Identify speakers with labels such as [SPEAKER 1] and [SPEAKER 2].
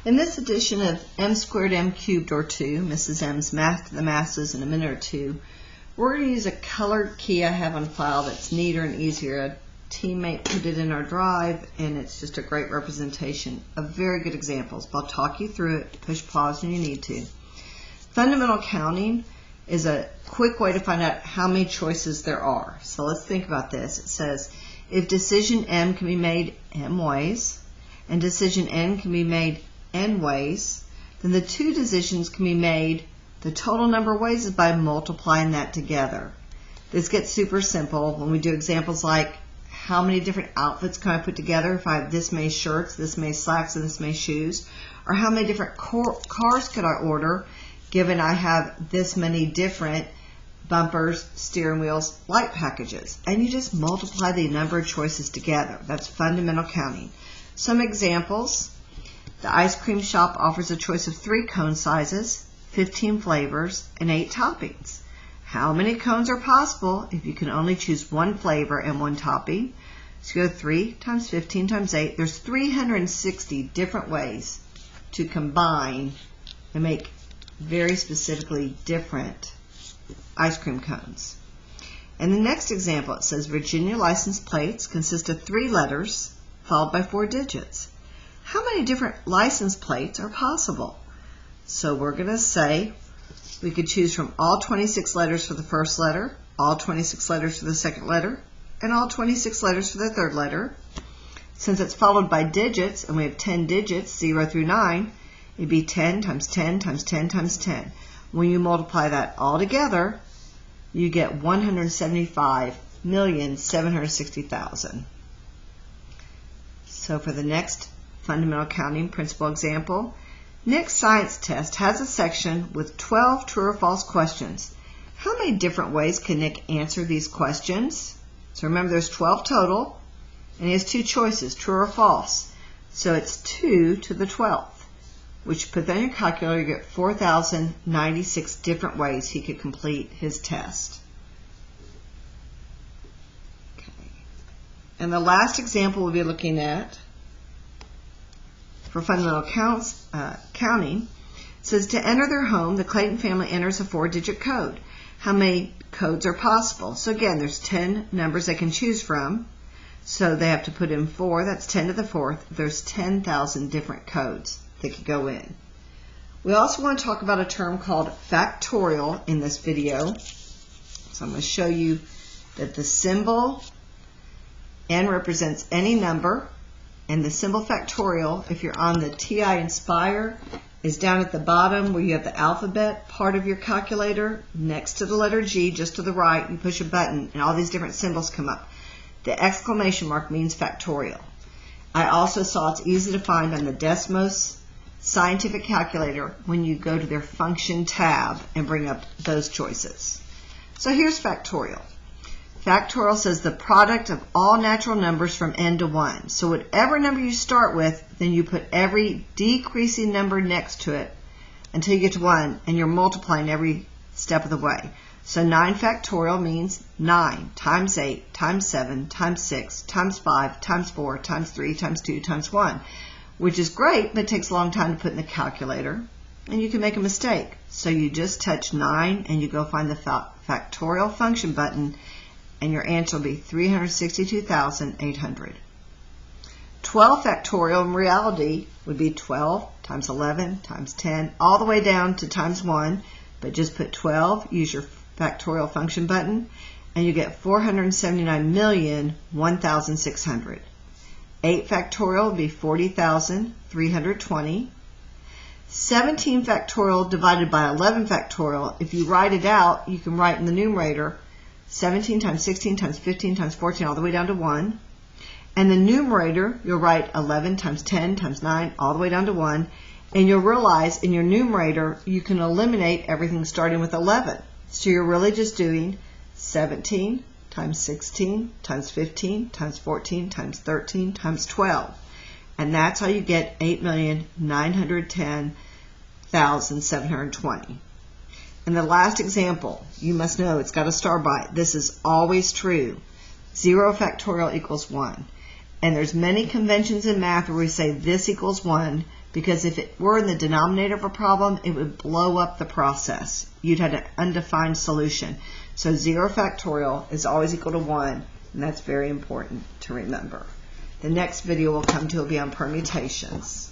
[SPEAKER 1] In this edition of M squared M cubed or 2, Mrs. M's Math to the Masses in a minute or two, we're going to use a colored key I have on file that's neater and easier. A teammate put it in our drive, and it's just a great representation of very good examples. But I'll talk you through it. Push pause when you need to. Fundamental counting is a quick way to find out how many choices there are. So let's think about this. It says if decision M can be made M ways and decision N can be made N ways, then the two decisions can be made the total number of ways is by multiplying that together. This gets super simple when we do examples like how many different outfits can I put together if I have this many shirts, this many slacks, and this many shoes, or how many different cars could I order given I have this many different bumpers, steering wheels, light packages. And you just multiply the number of choices together. That's fundamental counting. Some examples. The ice cream shop offers a choice of 3 cone sizes, 15 flavors, and 8 toppings. How many cones are possible if you can only choose 1 flavor and 1 topping? So you go 3 times 15 times 8. There's 360 different ways to combine and make very specifically different ice cream cones. In the next example, it says Virginia license plates consist of 3 letters followed by 4 digits. How many different license plates are possible? So we're going to say we could choose from all 26 letters for the first letter, all 26 letters for the second letter, and all 26 letters for the third letter. Since it's followed by digits, and we have 10 digits, 0 through 9, it'd be 10 times 10 times 10 times 10. When you multiply that all together, you get 175,760,000. So for the next fundamental counting principle example, Nick's science test has a section with 12 true or false questions. How many different ways can Nick answer these questions? So remember there's 12 total, and he has 2 choices, true or false. So it's 2 to the 12th, which put that in your calculator, you get 4,096 different ways he could complete his test. Okay. And the last example we'll be looking at for fundamental counting says to enter their home, the Clayton family enters a 4-digit code. How many codes are possible? So again, there's 10 numbers they can choose from. So they have to put in 4. That's 10 to the 4th. There's 10,000 different codes that could go in. We also want to talk about a term called factorial in this video. So I'm going to show you that the symbol N represents any number. And the symbol factorial, if you're on the TI Inspire, is down at the bottom where you have the alphabet part of your calculator. Next to the letter G, just to the right, you push a button and all these different symbols come up. The exclamation mark means factorial. I also saw it's easy to find on the Desmos Scientific Calculator when you go to their function tab and bring up those choices. So here's factorial. Factorial says the product of all natural numbers from n to 1. So whatever number you start with, then you put every decreasing number next to it until you get to 1, and you're multiplying every step of the way. So 9 factorial means 9 times 8 times 7 times 6 times 5 times 4 times 3 times 2 times 1, which is great, but it takes a long time to put in the calculator, and you can make a mistake. So you just touch 9 and you go find the factorial function button, and your answer will be 362,800. 12 factorial in reality would be 12 times 11 times 10, all the way down to times 1, but just put 12, use your factorial function button, and you get 479,001,600. 8 factorial would be 40,320. 17 factorial divided by 11 factorial, if you write it out, you can write in the numerator 17 times 16 times 15 times 14 all the way down to 1. And the numerator, you'll write 11 times 10 times 9 all the way down to 1. And you'll realize in your numerator you can eliminate everything starting with 11. So you're really just doing 17 times 16 times 15 times 14 times 13 times 12. And that's how you get 8,910,720. And the last example, you must know it's got a star by it. This is always true. 0 factorial equals 1. And there's many conventions in math where we say this equals 1 because if it were in the denominator of a problem, it would blow up the process. You'd have an undefined solution. So 0 factorial is always equal to 1, and that's very important to remember. The next video we'll come to will be on permutations.